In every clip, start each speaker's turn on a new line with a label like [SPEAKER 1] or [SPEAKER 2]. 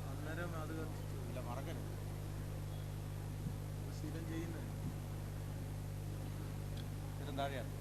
[SPEAKER 1] അന്നേരം അത് ഇല്ല, മറക്കരുത്. സ്ഥിരം ചെയ്യുന്നത് സ്ഥിരം താഴെയാണ്.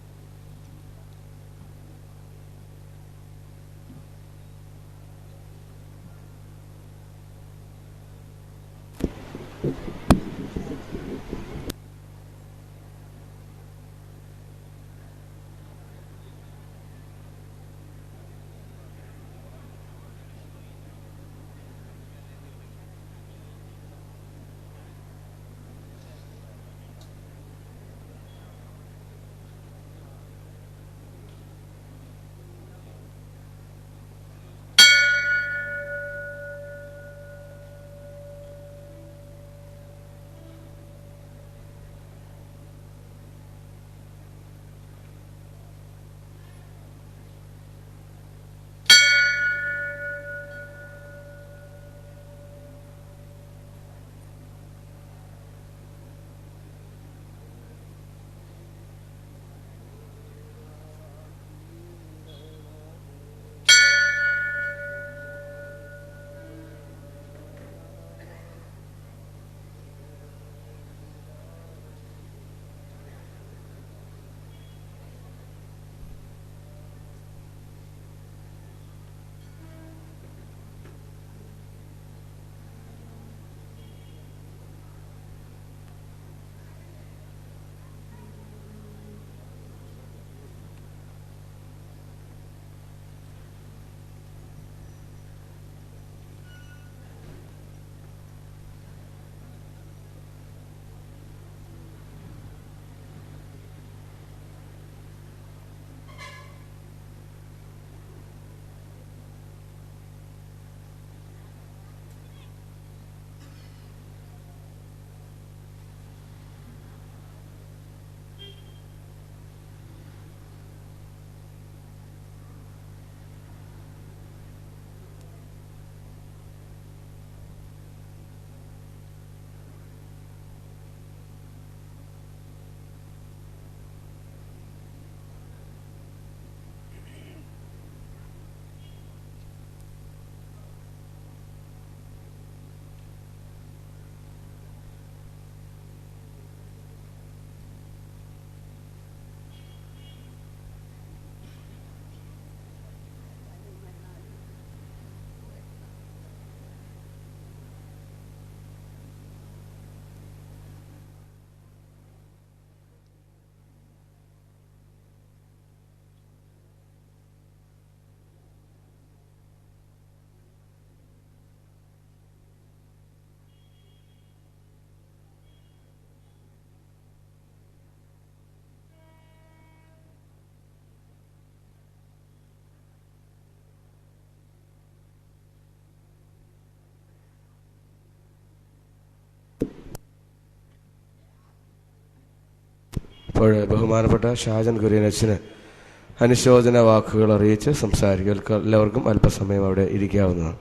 [SPEAKER 2] ഇപ്പോൾ ബഹുമാനപ്പെട്ട ഷാജൻ കുര്യനച്ഛന് അനുശോചന വാക്കുകൾ അറിയിച്ച് സംസാരിക്കുക. എല്ലാവർക്കും അല്പസമയം അവിടെ ഇരിക്കാവുന്നതാണ്.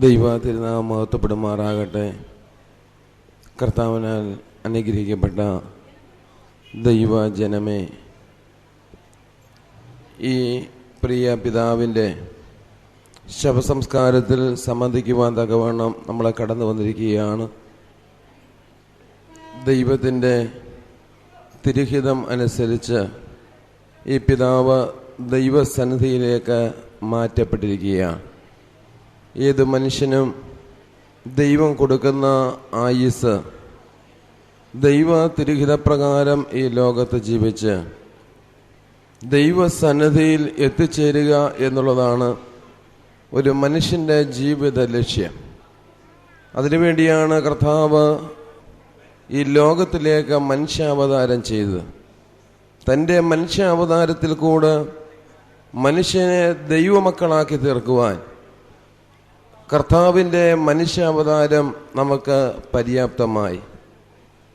[SPEAKER 3] ദൈവ തിരുനാമം മഹത്വപ്പെടുമാറാകട്ടെ. കർത്താവിനാൽ അനുഗ്രഹിക്കപ്പെട്ട ദൈവജനമേ, ഈ പ്രിയ പിതാവിൻ്റെ ശവസംസ്കാരത്തിൽ സംബന്ധിക്കുവാൻ തക്കവണ്ണം നമ്മളെ കടന്നു വന്നിരിക്കുകയാണ്. ദൈവത്തിൻ്റെ തിരുഹിതം അനുസരിച്ച് ഈ പിതാവ് ദൈവസന്നിധിയിലേക്ക് മാറ്റപ്പെട്ടിരിക്കുകയാണ്. ഏത് മനുഷ്യനും ദൈവം കൊടുക്കുന്ന ആയുസ് ദൈവ തിരുഹിതപ്രകാരം ഈ ലോകത്ത് ജീവിച്ച് ദൈവസന്നിധിയിൽ എത്തിച്ചേരുക എന്നുള്ളതാണ് ഒരു മനുഷ്യൻ്റെ ജീവിത ലക്ഷ്യം. അതിനുവേണ്ടിയാണ് കർത്താവ് ഈ ലോകത്തിലേക്ക് മനുഷ്യാവതാരം ചെയ്തത്. തൻ്റെ മനുഷ്യാവതാരത്തിൽ കൂടെ മനുഷ്യനെ ദൈവമക്കളാക്കി തീർക്കുവാൻ കർത്താവിൻ്റെ മനുഷ്യാവതാരം നമുക്ക് പര്യാപ്തമായി.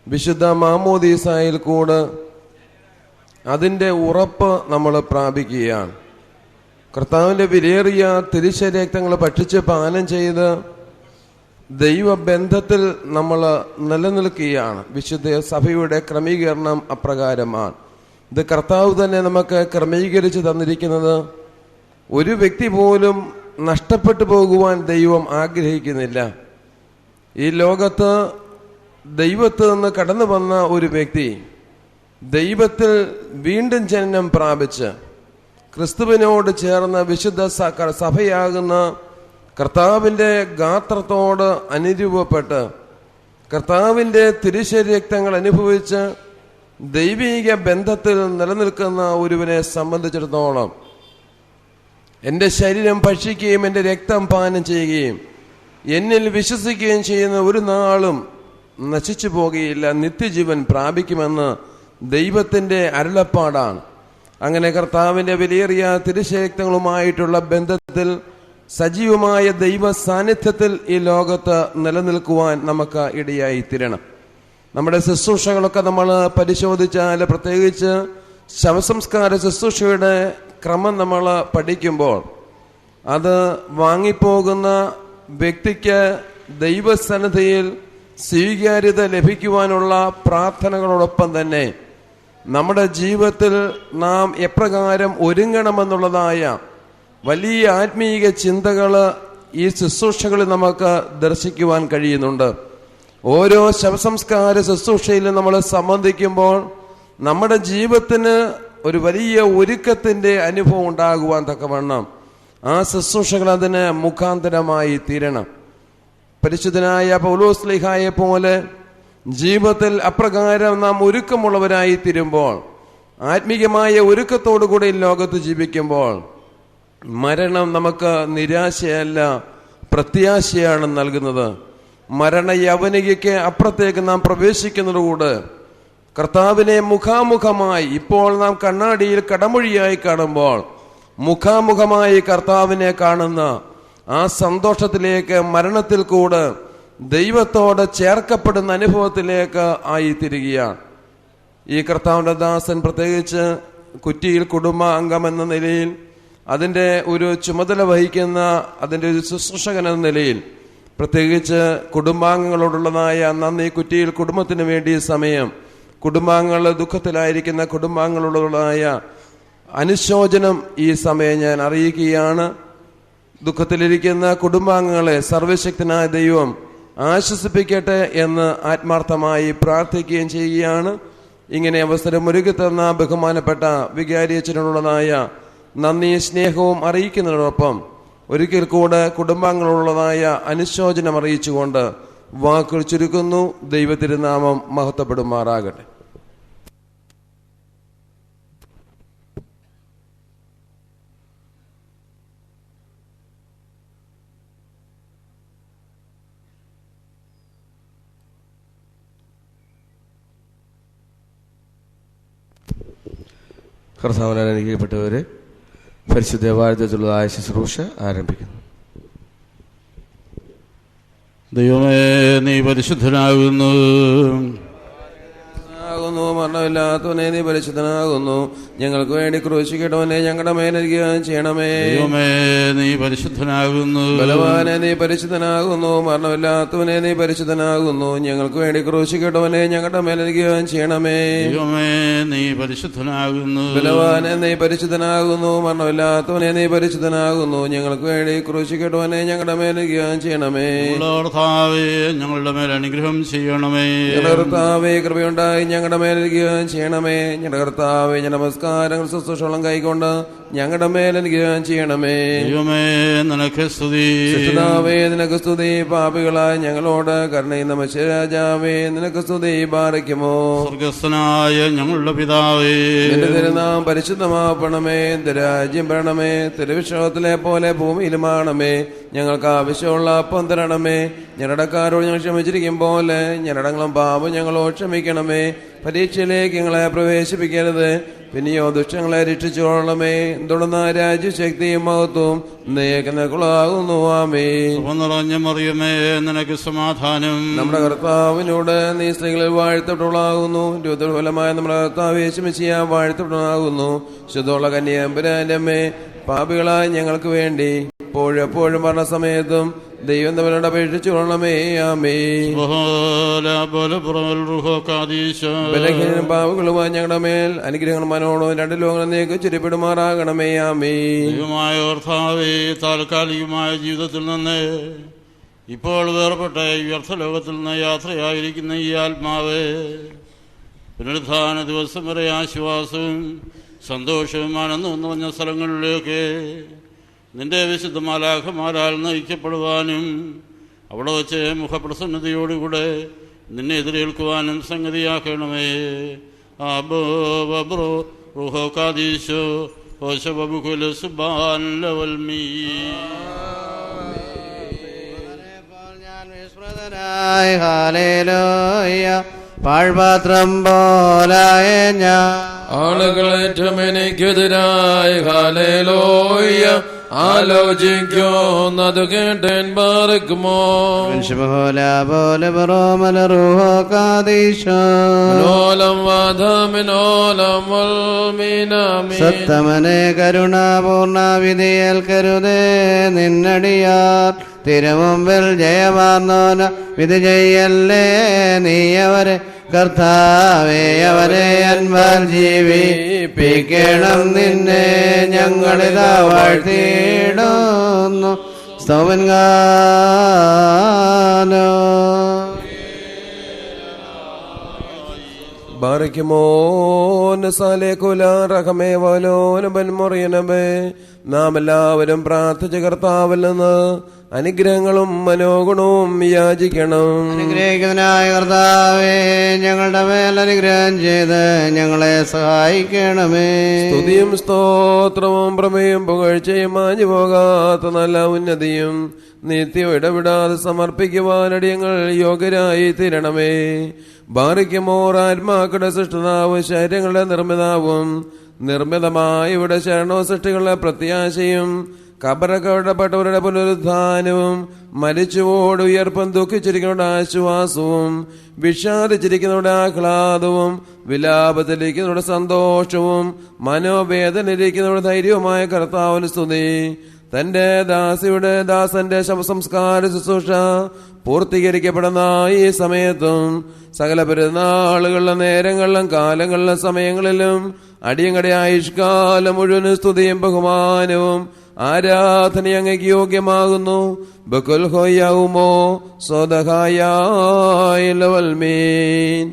[SPEAKER 3] വിശുദ്ധ മാമോദീസായിൽ കൂടെ അതിൻ്റെ ഉറപ്പ് നമ്മൾ പ്രാപിക്കുകയാണ്. കർത്താവിൻ്റെ വിലയേറിയ തിരുശരീരങ്ങൾ ഭക്ഷിച്ച് പാനം ചെയ്ത് ദൈവബന്ധത്തിൽ നമ്മൾ നിലനിൽക്കുകയാണ്. വിശുദ്ധ സഭയുടെ ക്രമീകരണം അപ്രകാരമാണ്. ഇത് കർത്താവ് തന്നെ നമുക്ക് ക്രമീകരിച്ച് തന്നിരിക്കുന്നത്. ഒരു വ്യക്തി പോലും നഷ്ടപ്പെട്ടു പോകുവാൻ ദൈവം ആഗ്രഹിക്കുന്നില്ല. ഈ ലോകത്ത് ദൈവത്തിൽ നിന്ന് കടന്നു വന്ന ഒരു വ്യക്തി ദൈവത്തിൽ വീണ്ടും ജനനം പ്രാപിച്ച് ക്രിസ്തുവിനോട് ചേർന്ന് വിശുദ്ധ സഭയാകുന്ന കർത്താവിൻ്റെ ഗാത്രത്തോട് അനുരൂപപ്പെട്ട് കർത്താവിൻ്റെ തിരുശരീരക്തങ്ങൾ അനുഭവിച്ച് ദൈവീക ബന്ധത്തിൽ നിലനിൽക്കുന്ന ഒരുവനെ സംബന്ധിച്ചിടത്തോളം എൻ്റെ ശരീരം ഭക്ഷിക്കുകയും എൻ്റെ രക്തം പാനം ചെയ്യുകയും എന്നിൽ വിശ്വസിക്കുകയും ചെയ്യുന്ന ഒരു നാളും നശിച്ചു പോകുകയില്ല, നിത്യജീവൻ പ്രാപിക്കുമെന്ന് ദൈവത്തിൻ്റെ അരുളപ്പാടാണ്. അങ്ങനെ കർത്താവിൻ്റെ വിലയേറിയ തിരുശരീരക്തങ്ങളുമായിട്ടുള്ള ബന്ധത്തിൽ സജീവമായ ദൈവ സാന്നിധ്യത്തിൽ ഈ ലോകത്ത് നിലനിൽക്കുവാൻ നമുക്ക് ഇടയായി തീരണം. നമ്മുടെ ശുശ്രൂഷകളൊക്കെ നമ്മൾ പരിശോധിച്ചാൽ, പ്രത്യേകിച്ച് ശവസംസ്കാര ശുശ്രൂഷയുടെ ക്രമം നമ്മൾ പഠിക്കുമ്പോൾ, അത് വാങ്ങിപ്പോകുന്ന വ്യക്തിക്ക് ദൈവസന്നിധിയിൽ സ്വീകാര്യത ലഭിക്കുവാനുള്ള പ്രാർത്ഥനകളോടൊപ്പം തന്നെ നമ്മുടെ ജീവിതത്തിൽ നാം എപ്രകാരം ഒരുങ്ങണമെന്നുള്ളതായ വലിയ ആത്മീയ ചിന്തകൾ ഈ ശുശ്രൂഷകളിൽ നമുക്ക് ദർശിക്കുവാൻ കഴിയുന്നുണ്ട്. ഓരോ ശവസംസ്കാര ശുശ്രൂഷയിലും നമ്മൾ സംബന്ധിക്കുമ്പോൾ നമ്മുടെ ജീവിതത്തിന് ഒരു വലിയ ഒരുക്കത്തിൻ്റെ അനുഭവം ഉണ്ടാകുവാൻ തക്കവണ്ണം ആ ശുശ്രൂഷകൾ അതിന് മുഖാന്തരമായി തീരണം. പരിശുദ്ധനായ പൗലോസ്ലീഹായെ പോലെ ജീവിതത്തിൽ അപ്രകാരം നാം ഒരുക്കമുള്ളവരായി തീരുമ്പോൾ, ആത്മീയമായ ഒരുക്കത്തോടുകൂടി ലോകത്ത് ജീവിക്കുമ്പോൾ, മരണം നമുക്ക് നിരാശയല്ല പ്രത്യാശയാണ് നൽകുന്നത്. മരണ യവനികയ്ക്ക് അപ്പുറത്തേക്ക് നാം പ്രവേശിക്കുന്നതോട് കർത്താവിനെ മുഖാമുഖമായി, ഇപ്പോൾ നാം കണ്ണാടിയിൽ കടമൊഴിയായി കാണുമ്പോൾ മുഖാമുഖമായി കർത്താവിനെ കാണുന്ന ആ സന്തോഷത്തിലേക്ക്, മരണത്തിൽ കൂടെ ദൈവത്തോട് ചേർക്കപ്പെടുന്ന അനുഭവത്തിലേക്ക് ആയിത്തീരുകയാണ്. ഈ കർത്താവിൻ്റെ ദാസൻ പ്രത്യേകിച്ച് കുറ്റിയിൽ കുടുംബ അംഗം എന്ന നിലയിൽ, അതിൻ്റെ ഒരു ചുമതല വഹിക്കുന്ന അതിൻ്റെ ഒരു ശുശ്രൂഷകൻ എന്ന നിലയിൽ, പ്രത്യേകിച്ച് കുടുംബാംഗങ്ങളോടുള്ളതായ നന്ദി, കുറ്റിയിൽ കുടുംബത്തിന് വേണ്ടി സമയം, കുടുംബാംഗങ്ങൾ ദുഃഖത്തിലായിരിക്കുന്ന കുടുംബാംഗങ്ങളോടുള്ളതായ അനുശോചനം ഈ സമയം ഞാൻ അറിയിക്കുകയാണ്. ദുഃഖത്തിലിരിക്കുന്ന കുടുംബാംഗങ്ങളെ സർവശക്തനായ ദൈവം ആശ്വസിപ്പിക്കട്ടെ എന്ന് ആത്മാർത്ഥമായി പ്രാർത്ഥിക്കുകയും ചെയ്യുകയാണ്. ഇങ്ങനെ അവസരം ഒരുക്കി തന്ന ബഹുമാനപ്പെട്ട വികാരിയച്ചനുള്ളതായ നന്ദി സ്നേഹവും അറിയിക്കുന്നതിനോടൊപ്പം ഒരിക്കൽ കൂടെ കുടുംബാംഗങ്ങളുള്ളതായ അനുശോചനം അറിയിച്ചുകൊണ്ട് വാക്കുകൾ ചുരുക്കുന്നു. ദൈവത്തിരുനാമം മഹത്വപ്പെടുമാറാകട്ടെ.
[SPEAKER 2] കർത്താവിനാൽ അനുഗ്രഹിക്കപ്പെട്ടവരെ, പരിശുദ്ധ ദേവാലയത്തിലുള്ളതായ ശുശ്രൂഷ ആരംഭിക്കുന്നു.
[SPEAKER 4] ദൈവമേ, നീ പരിശുദ്ധനാകുന്നു.
[SPEAKER 3] മരണമില്ലാത്തവനെ നീ പരിശുദ്ധനാകുന്നു. ഞങ്ങൾക്ക് വേണ്ടി ക്രൂശിക്കട്ടവനെ ഞങ്ങളുടെ മേലരികയും ചെയ്യണമേ.
[SPEAKER 4] ദൈവമേ, നീ പരിശുദ്ധനാകുന്നു.
[SPEAKER 3] ബലവാനെ നീ പരിശുദ്ധനാകുന്നു. മരണമില്ലാത്തവനെ നീ പരിശുദ്ധനാകുന്നു. ഞങ്ങൾക്ക് വേണ്ടി ക്രൂശിക്കട്ടവനെ ഞങ്ങളുടെ മേലരികയും ചെയ്യണമേ.
[SPEAKER 4] ദൈവമേ, നീ പരിശുദ്ധനാകുന്നു.
[SPEAKER 3] ബലവാനെ നീ പരിശുദ്ധനാകുന്നു. മരണമില്ലാത്തവനെ നീ പരിശുദ്ധനാകുന്നു. ഞങ്ങൾക്ക് വേണ്ടി ക്രൂശിക്കട്ടവനെ ഞങ്ങളുടെ മേലരികയും ചെയ്യണമേ.
[SPEAKER 4] ഞങ്ങളുടെ മേൽ അനുഗ്രഹം ചെയ്യണമേ.
[SPEAKER 3] കർത്താവേ, കൃപയുണ്ടായി ഞങ്ങളുടെ മേലരികയും ചെയ്യണമേ. ഞങ്ങളുടെ കർത്താവേ, നമസ്കാരങ്ങൾ ശുശ്രൂഷകളും കൈക്കൊണ്ട് ഞങ്ങളുടെ മേലരികയും ചെയ്യണമേ.
[SPEAKER 4] ദൈവമേ, നിനക്ക് സ്തുതി.
[SPEAKER 3] കർത്താവേ, നിനക്ക് സ്തുതി. പാപികളായ ഞങ്ങളോട് കരുണയുന്ന മനുഷ്യരാജാവേ, നിനക്ക് സ്തുതി. പാറിക്കുമോ
[SPEAKER 4] സ്വർഗസ്ഥനായ ഞങ്ങളുടെ പിതാവേ,
[SPEAKER 3] നിന്റെ തിരുനാമം പരിശുദ്ധമാക്കണമേ. നിന്റെ രാജ്യം വരണമേ. തിരുവിശ്വാസത്തിലെ പോലെ ഭൂമിയിലുമാണമേ. ഞങ്ങൾക്ക് ആവശ്യമുള്ള അപ്പം തരണമേ. ഞങ്ങളുടെക്കാരോട് ഞങ്ങൾ ക്ഷമിച്ചിരിക്കും പോലെ ഞങ്ങളുടെ പാപം ഞങ്ങളോട് ക്ഷമിക്കണമേ. പരീക്ഷയിലേക്ക് ഞങ്ങളെ പ്രവേശിപ്പിക്കരുത്, പിന്നെയോ ദുഷ്ടങ്ങളെ രക്ഷിച്ചുകൊള്ളണമേ. തുടർന്ന് രാജ്യശക്തിയും മഹത്വവും നിനക്കുള്ളതാകുന്നു. ആമേൻ.
[SPEAKER 4] നിറഞ്ഞ മറിയമേ, നിനക്ക് സമാധാനം.
[SPEAKER 3] നമ്മുടെ കർത്താവിനോട് നീ സ്ത്രീകളിൽ വാഴ്ത്തപ്പെട്ടവളാകുന്നു. ഫലമായ നമ്മുടെ കർത്താവ് യേശു മിശിഹാ വാഴ്ത്തപ്പെട്ടവനാകുന്നു. ശുദ്ധമുള്ള കന്യാമ്പുരാന്റെ അമ്മേ, പാപികളായ ഞങ്ങൾക്ക് വേണ്ടി ഇപ്പോഴെപ്പോഴും പറഞ്ഞ സമയത്തും ദൈവം തമ്മിലോട് അപേക്ഷിച്ചു കൊള്ളണമേ. ആമേൻ. ബലഹീനനും പാവങ്ങളുമായി ഞങ്ങളുടെ മേൽ അനുഗ്രഹങ്ങളും മനോണവും രണ്ട് ലോകങ്ങളിലേക്ക് ചുരുപ്പിടുമാറാകണമേ. ആമേൻ.
[SPEAKER 4] ദൈവമായ കർത്താവേ, താൽക്കാലികമായ ജീവിതത്തിൽ നിന്ന് ഇപ്പോൾ വേർപെട്ട ഈ വ്യർത്ഥലോകത്തിൽ നിന്ന് യാത്രയായിരിക്കുന്ന ഈ ആത്മാവേ, പുനരുത്ഥാന ദിവസം വരെ ആശ്വാസവും സന്തോഷവും ആനന്ദവും നിറഞ്ഞ സ്ഥലങ്ങളിലേക്ക് നിന്റെ വിശുദ്ധ മാലാഖമാരാൽ നയിക്കപ്പെടുവാനും അവിടെ വച്ച് മുഖപ്രസന്നതയോടുകൂടെ നിന്നെ എതിരേൽക്കുവാനും സംഗതിയാക്കണമേ. അബ്രോ റുഹോ കാദീശോ ഓശബുകുല സുബാൻ ലവൽമീ.
[SPEAKER 5] പാഴ്പാത്രം പോലായ ഞാൻ
[SPEAKER 3] ആളുകളേറ്റം എനിക്കെതിരായി ഹല്ലേലൂയ ആലോചിക്കുന്നത് കേട്ടേൻ പാർക്കുമോ.
[SPEAKER 5] സത്തമനെ കരുണാപൂർണ വിധിയേൽക്കരുതേ നിന്നടിയാർ തിരുമുമ്പിൽ ജയമാർന്നോന വിധി ചെയ്യല്ലേ നീ അവരെ കർത്താവേ അവരെ അൻപാൽ ജീവിപ്പിക്കണം നിന്നെ ഞങ്ങളിതാ വാഴ്ത്തിയിടുന്നു സ്തോമൻഗാനോ.
[SPEAKER 3] നാം എല്ലാവരും പ്രാർത്ഥിച്ച കർത്താവിൽ നിന്ന് അനുഗ്രഹങ്ങളും മനോഗുണവും യാചിക്കണം.
[SPEAKER 5] അനുഗ്രഹിക്കുന്നതിനായ കർത്താവേ, ഞങ്ങളുടെ മേൽ അനുഗ്രഹം ചെയ്ത് ഞങ്ങളെ സഹായിക്കണമേ.
[SPEAKER 3] സ്തുതിയും സ്തോത്രവും പ്രമേയും പുകഴ്ചയും മാഞ്ഞു പോകാത്ത നല്ല ഉന്നതിയും നിത്യം ഇടപെടാതെ സമർപ്പിക്കുവാനടിയങ്ങൾ യോഗ്യരായി തീരണമേ. ബാറിക്കുമോർ ആത്മാക്കളുടെ സൃഷ്ടിതാവും ശരീരങ്ങളുടെ നിർമ്മിതാവും നിർമ്മിതമായ ഇവിടെ ശരണോ സൃഷ്ടികളുടെ പ്രത്യാശയും കബറക്കപ്പെട്ടവരുടെ പുനരുദ്ധാനവും മരിച്ചുവോട് ഉയർപ്പും ദുഃഖിച്ചിരിക്കുന്നവരുടെ ആശ്വാസവും വിഷാദിച്ചിരിക്കുന്നവരുടെ ആഹ്ലാദവും വിലാപത്തിലിരിക്കുന്നവരുടെ സന്തോഷവും മനോവേദനയിലിരിക്കുന്നവരുടെ ധൈര്യവുമായ കർത്താവിന് സ്തുതി. തന്റെ ദാസന്റെ ശവസംസ്കാര ശുശ്രൂഷ പൂർത്തീകരിക്കപ്പെടുന്ന ഈ സമയത്തും സകല പെരുന്നാളുകളിലും നേരങ്ങളിലും കാലങ്ങളിലും സമയങ്ങളിലും അടിയങ്ങളുടെ ആയുഷ്കാലം മുഴുവനും സ്തുതിയും ബഹുമാനവും ആരാധന അങ്ങേക്ക് യോഗ്യമാകുന്നു. ബക്കുൽ ഹോയാവുമോ സ്വതഹായാൽമീൻ.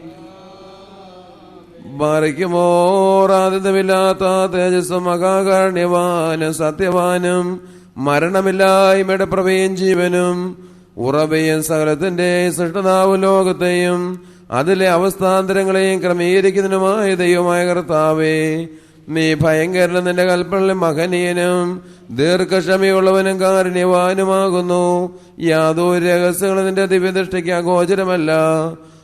[SPEAKER 3] മറിക്കുമോറാദിതമില്ലാത്ത തേജസ്സും മഹാകാരുണ്യവാനും സത്യവാനും മരണമില്ലായ്മയുടെ പ്രഭയും ജീവനും ഉറവയും സകലത്തിന്റെ സൃഷ്ടനാവും ലോകത്തെയും അതിലെ അവസ്ഥാന്തരങ്ങളെയും ക്രമീകരിക്കുന്നതിനുമായ ദൈവമായ കർത്താവേ, നീ ഭയങ്കരനും നിന്റെ കൽപ്പനയിലും മഹനീയനും ദീർഘക്ഷമയുള്ളവനും കാരുണ്യവാനുമാകുന്നു. യാതൊരു രഹസ്യങ്ങളും നിന്റെ ദിവ്യദൃഷ്ടിക്ക് അഗോചരമല്ല.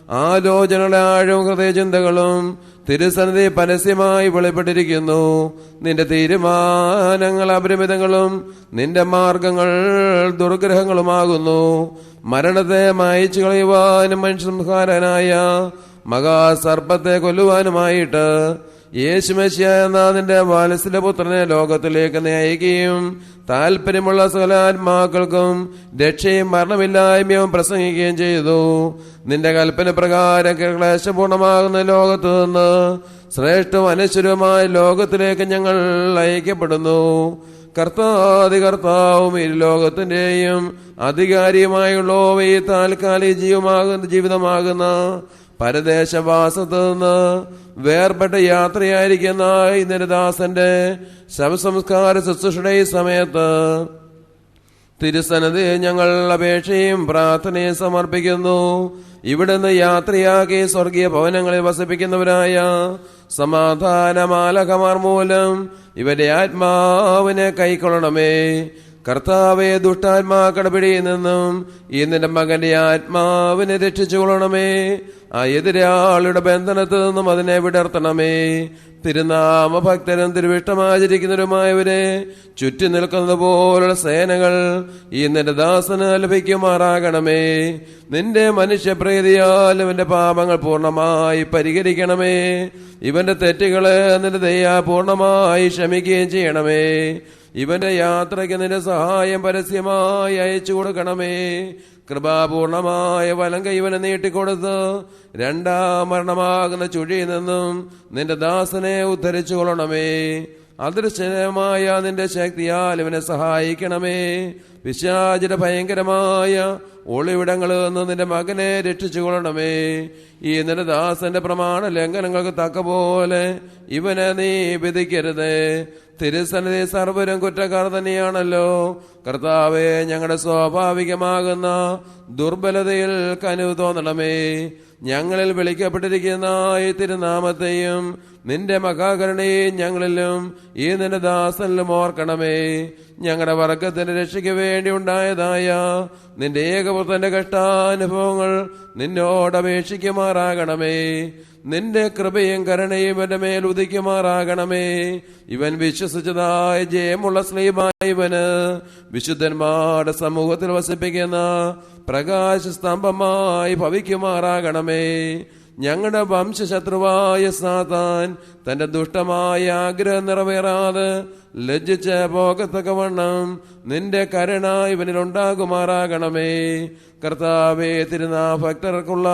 [SPEAKER 3] ആലോചനകളുടെ ആഴവും ഹൃദയചിന്തകളും തിരുസന്നിധി പരസ്യമായി വെളിപ്പെട്ടിരിക്കുന്നു. നിന്റെ തീരുമാനങ്ങൾ അപരിമിതങ്ങളും നിന്റെ മാർഗങ്ങൾ ദുർഗ്രഹങ്ങളുമാകുന്നു. മരണത്തെ മായിച്ചു കളയുവാനും മനുഷ്യസംഹാരനായ മഹാസർപ്പത്തെ കൊല്ലുവാനുമായിട്ട് യേശുമശിഹായ എന്ന നിന്റെ വാത്സല്യപുത്രനെ ലോകത്തിലേക്ക് നയിക്കുകയും താല്പര്യമുള്ള സകലാത്മാക്കൾക്കും രക്ഷയും മരണമില്ലായ്മയും പ്രസംഗിക്കുകയും ചെയ്തു. നിന്റെ കൽപ്പന പ്രകാരം ക്ലേശപൂർണമാകുന്ന ലോകത്തു നിന്ന് ശ്രേഷ്ഠവും അനശ്വരവുമായ ലോകത്തിലേക്ക് ഞങ്ങൾ അയക്കപ്പെടുന്നു. കർത്താവും ഈ ലോകത്തിന്റെയും അധികാരിയുമായുള്ളവ ഈ താൽക്കാലിക ജീവിതമാകുന്ന പരദേശവാസത്ത് നിന്ന് വേർപെട്ട യാത്രയായിരിക്കുന്ന ഇന്നലെ ദാസന്റെ ശവസംസ്കാര ശുശ്രൂഷയുടെ ഈ സമയത്ത് തിരുസന്നിധി ഞങ്ങൾ അപേക്ഷയും പ്രാർത്ഥനയും സമർപ്പിക്കുന്നു. ഇവിടുന്ന് യാത്രയാക്കി സ്വർഗീയ ഭവനങ്ങളിൽ വസിപ്പിക്കുന്നവരായ സമാധാനമാലകമാർ മൂലം ഇവരുടെ ആത്മാവിനെ കൈക്കൊള്ളണമേ. കർത്താവെ, ദുഷ്ടാത്മാക്കളുടെ പിടിയിൽ നിന്നും ഈ നിന്റെ മകന്റെ ആത്മാവിനെ രക്ഷിച്ചുകൊള്ളണമേ. ആ എതിരാളുടെ ബന്ധനത്തിൽ നിന്നും അതിനെ വിടർത്തണമേ. തിരുനാമ ഭക്തരും തിരുവിഷ്ടമാചരിക്കുന്നവരുമായവരെ ചുറ്റി നിൽക്കുന്നത് പോലുള്ള സേനകൾ ഈ നിന്റെ ദാസന് ലഭിക്കുമാറാകണമേ. നിന്റെ മനുഷ്യപ്രീതിയാൽ ഇവന്റെ പാപങ്ങൾ പൂർണ്ണമായി പരിഹരിക്കണമേ. ഇവന്റെ തെറ്റുകളെ നിന്റെ ദയ പൂർണ്ണമായി ക്ഷമിക്കുകയും ചെയ്യണമേ. ഇവന്റെ യാത്രയ്ക്ക് നിന്റെ സഹായം പരസ്യമായി അയച്ചു കൊടുക്കണമേ. കൃപാപൂർണമായ വലം കൈവനെ നീട്ടിക്കൊടുത്ത് രണ്ടാം മരണമാകുന്ന ചുഴിയിൽ നിന്നും നിന്റെ ദാസനെ ഉദ്ധരിച്ചു കൊള്ളണമേ. അദൃശ്യമായ നിന്റെ ശക്തിയാൽ ഇവനെ സഹായിക്കണമേ. പിശാചിന്റെ ഭയങ്കരമായ ഒളിവിടങ്ങളിൽ നിന്ന് നിന്റെ മകനെ രക്ഷിച്ചു കൊള്ളണമേ. ഈ നിന്റെ ദാസന്റെ പ്രമാണ ലംഘനങ്ങൾക്ക് തക്ക പോലെ ഇവനെ നീ വിധിക്കരുത്. തിരുസന്നിധി സർവരും കുറ്റക്കാർ തന്നെയാണല്ലോ. കർത്താവേ, ഞങ്ങളുടെ സ്വാഭാവികമാകുന്ന ദുർബലതയിൽ കനിവ് തോന്നണമേ. ഞങ്ങളിൽ വിളിക്കപ്പെട്ടിരിക്കുന്ന ഈ തിരുനാമത്തെയും നിന്റെ മഹാകരുണയും ഞങ്ങളിലും ഈ നിന്റെ ദാസനിലും ഓർക്കണമേ. ഞങ്ങളുടെ വർഗത്തിന്റെ രക്ഷയ്ക്ക് വേണ്ടി ഉണ്ടായതായ നിന്റെ ഏകപുത്രന്റെ കഷ്ടാനുഭവങ്ങൾ നിന്നോട് അപേക്ഷിക്കുമാറാകണമേ. നിന്റെ കൃപയും കരുണയും ഇവന്റെ മേൽ ഉദിക്കുമാറാകണമേ. ഇവൻ വിശ്വസിച്ചതായ ജയമുള്ള സ്ലീബായവന് വിശുദ്ധന്മാരുടെ സമൂഹത്തിൽ വസിപ്പിക്കുന്ന പ്രകാശ സ്തംഭമായി ഭവിക്കുമാറാകണമേ. ഞങ്ങളുടെ വംശശത്രുവായ സാത്താൻ തന്റെ ദുഷ്ടമായ ആഗ്രഹം നിറവേറാതെ ലജ്ജിച്ച് പോകത്തക്കവണ്ണം നിന്റെ കരുണ ഇവനിലുണ്ടാകുമാറാകണമേ. കർത്താവേ, തിരുനാഭക്തർക്കുള്ള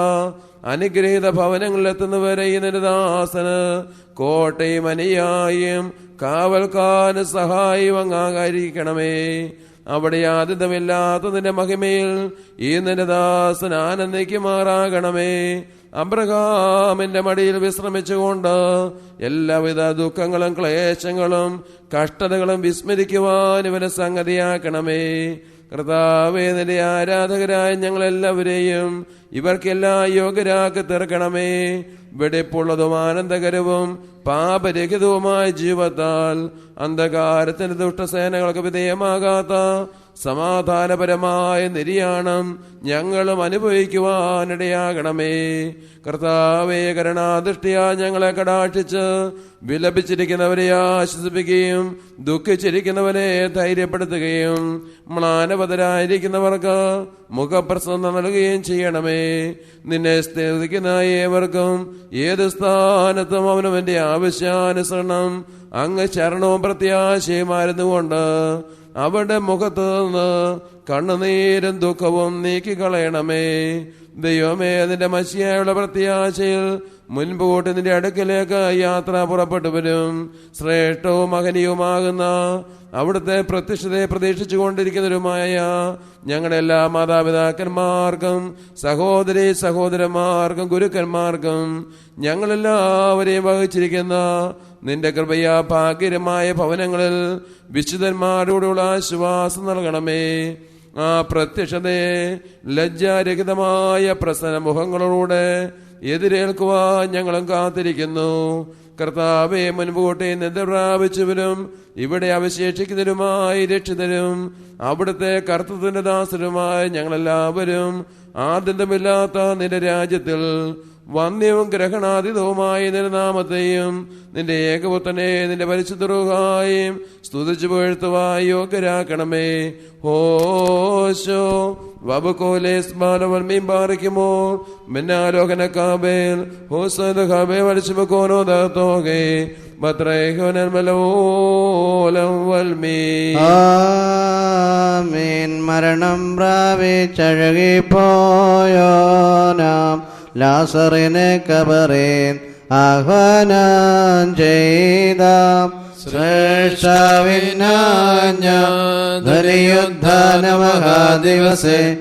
[SPEAKER 3] അനുഗ്രഹീത ഭവനങ്ങളിലെത്തുന്നവരെ ഈ നിരദാസന് കോട്ടയും അനുയായിയും കാവൽക്കാരന് സഹായം അങ്ങാകരിക്കണമേ. അവിടെ ആദിതമില്ലാത്ത നിന്റെ മഹിമയിൽ ഈ നിന്റെ ദാസൻ ആനന്ദിക്കുമാറാകണമേ. അബ്രഹാമിന്റെ മടിയിൽ വിശ്രമിച്ചുകൊണ്ട് എല്ലാവിധ ദുഃഖങ്ങളും ക്ലേശങ്ങളും കഷ്ടതകളും വിസ്മരിക്കുവാൻ ഇവനെ സംഗതിയാക്കണമേ. കർത്താവേ, നിന്റെ ആരാധകരായ ഞങ്ങളെല്ലാവരെയും ഇവർക്കെല്ലാം യോഗ്യരാക്കി തീർക്കണമേ. വെടിപ്പുള്ളതും ആനന്ദകരവും പാപരഹിതവുമായ ജീവിതത്താൽ അന്ധകാരത്തിന്റെ ദുഷ്ടസേനകൾക്ക് വിധേയമാകാത്ത സമാധാനപരമായ നിര്യാണം ഞങ്ങളും അനുഭവിക്കുവാനിടയാകണമേ. കർത്താവേ, കരുണാദൃഷ്ടിയാ ഞങ്ങളെ കടാക്ഷിച്ച് വിലപിച്ചിരിക്കുന്നവരെ ആശ്വസിപ്പിക്കുകയും ദുഃഖിച്ചിരിക്കുന്നവരെ ധൈര്യപ്പെടുത്തുകയും മ്ലാനവതരായിരിക്കുന്നവർക്ക് മുഖപ്രസന്ന നൽകുകയും ചെയ്യണമേ. നിന്നെ സ്തുതിക്കുന്ന ഏവർക്കും ഏത് സ്ഥാനത്തും അവനവന്റെ ആവശ്യാനുസരണം അങ്ങ് ശരണവും പ്രത്യാശയുമായിരുന്നുകൊണ്ട് അവരുടെ മുഖത്ത് നിന്ന് കണ്ണുനീരും ദുഃഖവും നീക്കിക്കളയണമേ. ദൈവമേ, നിന്റെ മശിയായുള്ള പ്രത്യാശയിൽ മുൻപോട്ട് നിന്റെ അടുക്കിലേക്ക് യാത്ര പുറപ്പെട്ടു വരും. ശ്രേഷ്ഠവും മഹനീയവുമാകുന്ന അവിടുത്തെ പ്രത്യക്ഷതയെ പ്രതീക്ഷിച്ചുകൊണ്ടിരിക്കുന്നവരുമായ ഞങ്ങളുടെ എല്ലാ മാതാപിതാക്കന്മാർക്കും സഹോദരി സഹോദരന്മാർക്കും ഗുരുക്കന്മാർക്കും ഞങ്ങളെല്ലാവരെയും വഹിച്ചിരിക്കുന്ന നിന്റെ കൃപയാ ഭാഗ്യകരമായ ഭവനങ്ങളിൽ വിശുദ്ധന്മാരോടുള്ള ആശ്വാസം നൽകണമേ. ആ പ്രത്യക്ഷതയെ ലജ്ജാരഹിതമായ പ്രസന്ന മുഖങ്ങളോടെ എതിരേൽക്കുവാൻ ഞങ്ങളും കാത്തിരിക്കുന്നു. കർത്താവെ, മുൻപോട്ടെ നിദ്ര പ്രാപിച്ചവരും ഇവിടെ അവശേഷിക്കുന്നവരുമായി രക്ഷിതരും അവിടുത്തെ കർത്തൃത്വത്തിന്റെ ദാസരുമായ ഞങ്ങളെല്ലാവരും ആദ്യന്തമില്ലാത്ത നിന്റെ രാജ്യത്തിൽ വന്യവും ഗ്രഹണാതീതവുമായ നിന്റെ നാമത്തെയും നിന്റെ ഏകപുത്രനെ നിന്റെ പരിശുദ്ധ റൂഹായും സ്തുതിച്ചു പുകഴ്ത്തുവാൻ യോഗ്യരാക്കണമേ. ഹോശോ വബുക്കോലേസ് ബാലവൽമീം ബാറിക്കുമോ മെന്നാലോകനക്കാബേൽ ഹോസദ ഖബേ വൽശുബകോനോ ദത്തോഗേ ബത്രൈഹുനൽ മലോലം വൽമീ.
[SPEAKER 5] ആമീൻ. മരണം പ്രാപിച്ചഴുകിപ്പോയോനാം ലാസറിനെ കബറേൻ ആഹ്വാനം ചെയ്ത ശ്രേഷ്ഠവിജ്ഞാനമഹാദിവസേ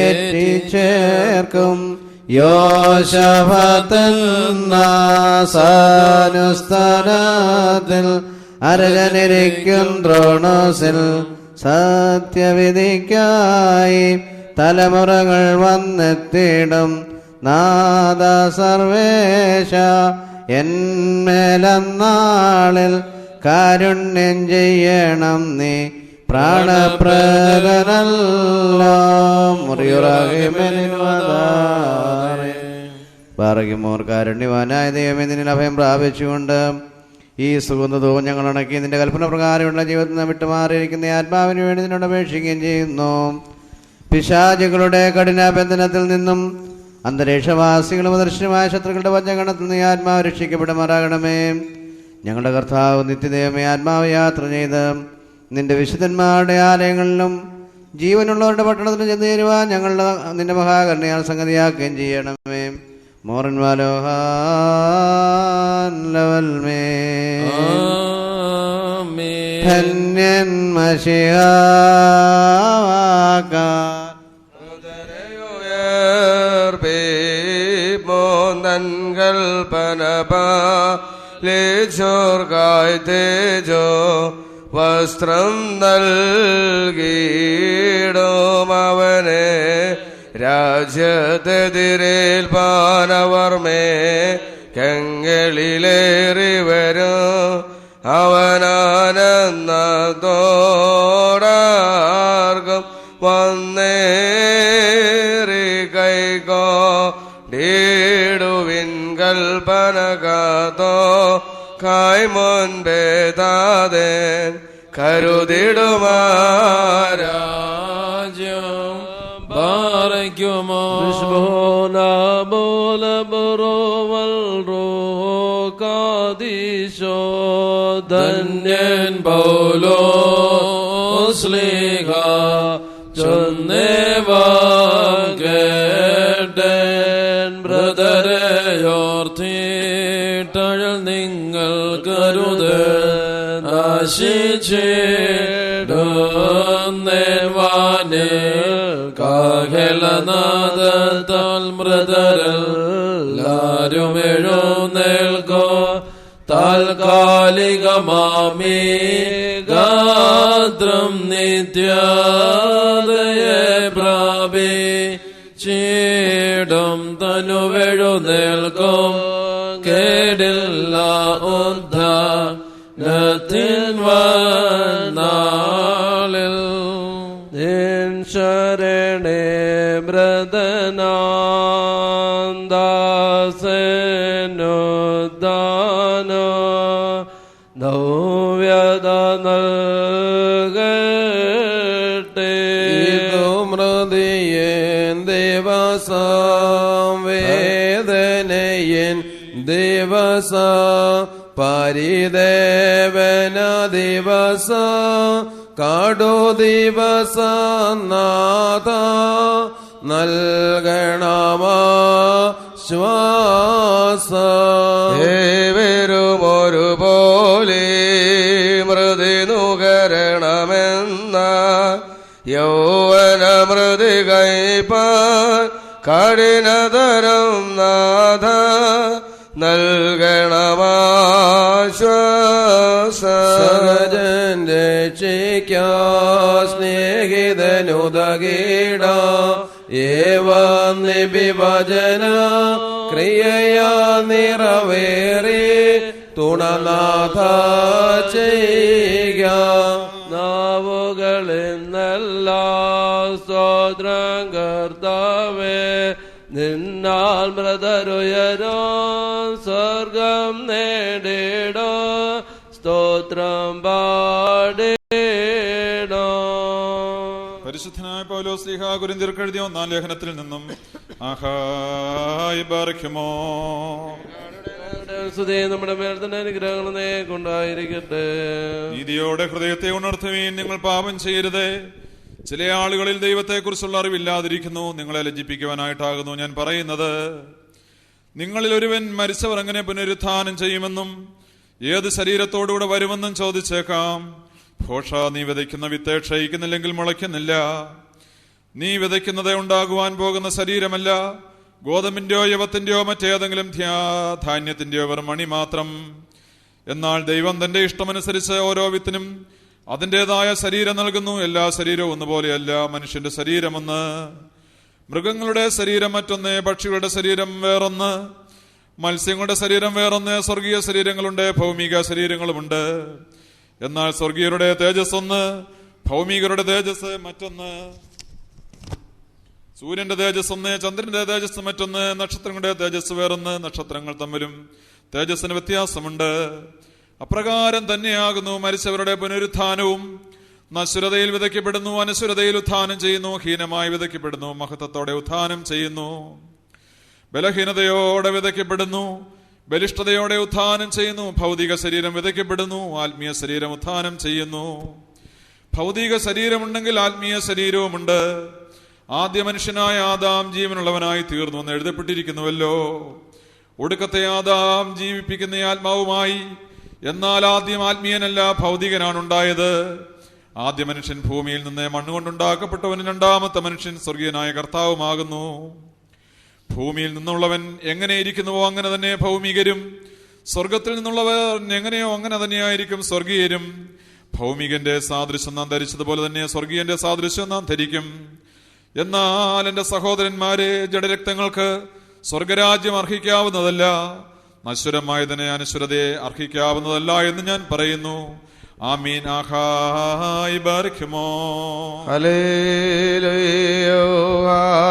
[SPEAKER 5] എത്തിച്ചേർക്കും യോശഫത്തന്നാസാനുസ്ഥാനത്തിൽ അർജനിരിക്കും ദ്രോണോസിൽ സത്യവിധിക്കായി തലമുറകൾ വന്നെത്തിടും. നാദ സർവേശ എന്മേലെന്നാളിൽ കാരുണ്യം ചെയ്യണം നീ പ്രാണപ്രദനല്ലോ. പറയുമോർ കാരുണ്യവാനായ ദൈവമേ, നിന്നിൽ അഭയം പ്രാപിച്ചുകൊണ്ട് ഈ സുഗന്ധവും ഞങ്ങൾ ഉണക്കി നിന്റെ കൽപ്പന പ്രകാരമുള്ള ജീവിതത്തിൽ നിന്ന് വിട്ടുമാറിയിരിക്കുന്ന ആത്മാവിന് വേണ്ടി നിന്നോട് അപേക്ഷിക്കുകയും ചെയ്യുന്നു. പിശാചുകളുടെ കഠിനാബന്ധനത്തിൽ നിന്നും അന്തരീക്ഷവാസികളും അദൃശ്യമായ ശത്രുക്കളുടെ വഞ്ചകണത്തിൽ നിന്ന് ആത്മാവ് രക്ഷിക്കപ്പെടുമാറാകണമേ. ഞങ്ങളുടെ കർത്താവ് നിത്യദൈവമേ, ആത്മാവ് യാത്ര ചെയ്ത് നിന്റെ വിശുദ്ധന്മാരുടെ ആലയങ്ങളിലും ജീവനുള്ളവരുടെ പട്ടണത്തിലും ചെന്ന് ചേരുവാൻ ഞങ്ങളുടെ നിന്റെ മഹാകരുണയാൽ സംഗതിയാക്കുകയും ചെയ്യണമേ. മോറൻ വാലോഹാൻ ലവൽമേ ധന്യൻ മശിഹാകാൻ
[SPEAKER 3] ലേച്ചോർക്കായി തേജോ വസ്ത്രം നൽകിയിടും അവനെ രാജ്യത്തെതിരേൽപ്പാനവർമേ കെങ്ങളിലേറി വരും അവനാനന്ദത്തോടാർക്കും വന്നേറി കൈകോടിടുവിൻ കൽപ്പനകാതോ കായ് മുൻപേ താതേൻ കരുതിടുമാരാജ്യം
[SPEAKER 6] ബാരയ്ക്കുമോ കാദീശോ ധന്യൻ പൗലോസ്ലീഹ ചൊന്നേവാൻ കേട്ടൻ ബ്രദരെയോർത്തിട്ടഴൽ നിങ്ങൾ കരുത് ആശിച്ചിടുന്നേവാനേ കാഹലനാദത്താൽ മൃതരെല്ലാരും എഴുന്നേൽക്കോ താൽക്കാലികമാമീ ഗാത്രം നിത്യതയെ പ്രാപിച്ചിടും തനുവെഴുന്നേൽക്കും കേടില്ല ഉദ്ധാനത്തിൻ വന്നാളിൽ നിൻ ശരണേ ബ്രദനാന്ദാസനുദാന നവ്യത നൽകട്ടെ
[SPEAKER 3] മൃതിയൻ ദിവസം വേദനയൻ ദിവസം പരിദേവന ദിവസം കാടോ ദിവസം നാഥ നൽകണമാശ്വാസം ഏവരും ഒരുപോലെ മൃതി നുകരണമെന്ന യൗവനമൃതി കൈപ്പാൻ കഠിനതരം നാഥ നൽകണമാശ്വാസം രക്ഷിക്കാ സ്നേഹിതനുദകീട ഏവം നിബിഭജന ക്രിയയാ നിറവേറി തുണനാഥ ചെയ്യുക
[SPEAKER 6] നാവുകളിൽ നല്ല സ്തോത്രം കർത്താവേ നിന്നാൽ മൃതരുയരോ സ്വർഗം നേടിടോ സ്തോത്രം പാടിടോ.
[SPEAKER 7] പരിശുദ്ധനായ പൗലോസ്ലീഹ കൊരിന്ത്യർക്ക് എഴുതിയ 1-ാം ലേഖനത്തിൽ നിന്നും ആഹായ് ബാറയ്ക്കുമോ
[SPEAKER 6] നമ്മുടെ മേൽ തന്നെ അനുഗ്രഹങ്ങളെ കൊണ്ടായിരിക്കട്ടെ.
[SPEAKER 7] നീതിയോടെ ഹൃദയത്തെ ഉണർത്തുവീൻ, നിങ്ങൾ പാപം ചെയ്യരുതേ. ചില ആളുകളിൽ ദൈവത്തെക്കുറിച്ചുള്ള അറിവില്ലാതിരിക്കുന്നു. നിങ്ങളെ ലജ്ജിപ്പിക്കുവാനായിട്ടാകുന്നു ഞാൻ പറയുന്നത്. നിങ്ങളിൽ ഒരുവൻ മരിച്ചവർ എങ്ങനെ പുനരുത്ഥാനം ചെയ്യുമെന്നും ഏത് ശരീരത്തോടുകൂടെ വരുമെന്നും ചോദിച്ചേക്കാം. ഭോഷ, നീ വിതയ്ക്കുന്ന വിത്ത് ക്ഷയിക്കുന്നില്ലെങ്കിൽ മുളയ്ക്കുന്നില്ല. നീ വിതയ്ക്കുന്നത് ഉണ്ടാകുവാൻ പോകുന്ന ശരീരമല്ല, ഗോതമ്പിന്റെയോ യവത്തിന്റെയോ മറ്റേതെങ്കിലും ധാന്യത്തിന്റെയോ വെറും മണി മാത്രം. എന്നാൽ ദൈവം തന്റെ ഇഷ്ടമനുസരിച്ച് ഓരോ വിത്തിനും അതിൻ്റെതായ ശരീരം നൽകുന്നു. എല്ലാ ശരീരവും ഒന്നുപോലെയല്ല. മനുഷ്യന്റെ ശരീരമൊന്ന്, മൃഗങ്ങളുടെ ശരീരം മറ്റൊന്ന്, പക്ഷികളുടെ ശരീരം വേറൊന്ന്, മത്സ്യങ്ങളുടെ ശരീരം വേറൊന്ന്. സ്വർഗീയ ശരീരങ്ങളുണ്ട്, ഭൗമിക ശരീരങ്ങളുമുണ്ട്. എന്നാൽ സ്വർഗീയരുടെ തേജസ് ഒന്ന്, ഭൗമികരുടെ തേജസ് മറ്റൊന്ന്. സൂര്യന്റെ തേജസ് ഒന്ന്, ചന്ദ്രന്റെ തേജസ് മറ്റൊന്ന്, നക്ഷത്രങ്ങളുടെ തേജസ് വേറൊന്ന്. നക്ഷത്രങ്ങൾ തമ്മിലും തേജസ്സിന് വ്യത്യാസമുണ്ട്. അപ്രകാരം തന്നെയാകുന്നു മരിച്ചവരുടെ പുനരുത്ഥാനവും. നശ്വരതയിൽ വിതയ്ക്കപ്പെടുന്നു, അനശ്വരതയിൽ ഉത്ഥാനം ചെയ്യുന്നു. ഹീനമായി വിതയ്ക്കപ്പെടുന്നു, മഹത്വത്തോടെ ഉത്ഥാനം ചെയ്യുന്നു. ബലഹീനതയോടെ വിതയ്ക്കപ്പെടുന്നു, ബലിഷ്ഠതയോടെ ഉത്ഥാനം ചെയ്യുന്നു. ഭൗതിക ശരീരം വിതയ്ക്കപ്പെടുന്നു, ആത്മീയ ശരീരം ഉത്ഥാനം ചെയ്യുന്നു. ഭൗതിക ശരീരമുണ്ടെങ്കിൽ ആത്മീയ ശരീരവുമുണ്ട്. ആദ്യ മനുഷ്യനായ ആദാം ജീവനുള്ളവനായി തീർന്നു എന്ന് എഴുതപ്പെട്ടിരിക്കുന്നുവല്ലോ. ഒടുക്കത്തെ ആദാം ജീവിപ്പിക്കുന്ന ആത്മാവുമായി. എന്നാൽ ആദ്യം ആത്മീയനല്ല, ഭൗതികനാണ് ഉണ്ടായത്. ആദ്യ മനുഷ്യൻ ഭൂമിയിൽ നിന്ന് മണ്ണുകൊണ്ടുണ്ടാക്കപ്പെട്ടവൻ, രണ്ടാമത്തെ മനുഷ്യൻ സ്വർഗീയനായ കർത്താവുമാകുന്നു. ഭൂമിയിൽ നിന്നുള്ളവൻ എങ്ങനെ ഇരിക്കുന്നുവോ അങ്ങനെ തന്നെ ഭൗമികരും, സ്വർഗത്തിൽ നിന്നുള്ളവർ എങ്ങനെയോ അങ്ങനെ തന്നെയായിരിക്കും സ്വർഗീയരും. ഭൗമികന്റെ സാദൃശ്യം നാം ധരിച്ചതുപോലെ തന്നെ സ്വർഗീയന്റെ സാദൃശ്യം നാം ധരിക്കും. എന്നാൽ എന്റെ സഹോദരന്മാരെ, ജഡരക്തങ്ങൾക്ക് സ്വർഗരാജ്യം അർഹിക്കാവുന്നതല്ല, നശ്വരമായതിനെ അനശ്വരതയെ അർഹിക്കാവുന്നതല്ല എന്ന് ഞാൻ പറയുന്നു. ആമീൻ. ആഹായ് ബാരിക്കുമോ.
[SPEAKER 2] Hallelujah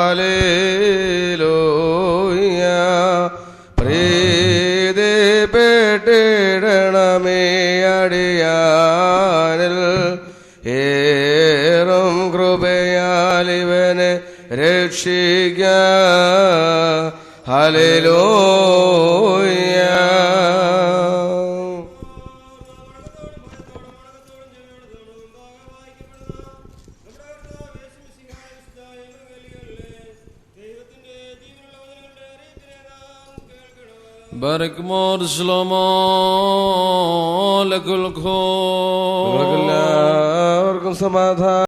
[SPEAKER 2] hallelujah. പ്രീതിപ്പെട്ടിടണമേ അടിയാനിൽ, ഏറും കൃപയാൽ ഇവനെ രക്ഷിക്ക. Hallelujah.
[SPEAKER 6] Barakmor Shlomo Lekul Kho.
[SPEAKER 2] എല്ലാവർക്കും സമാധാനം.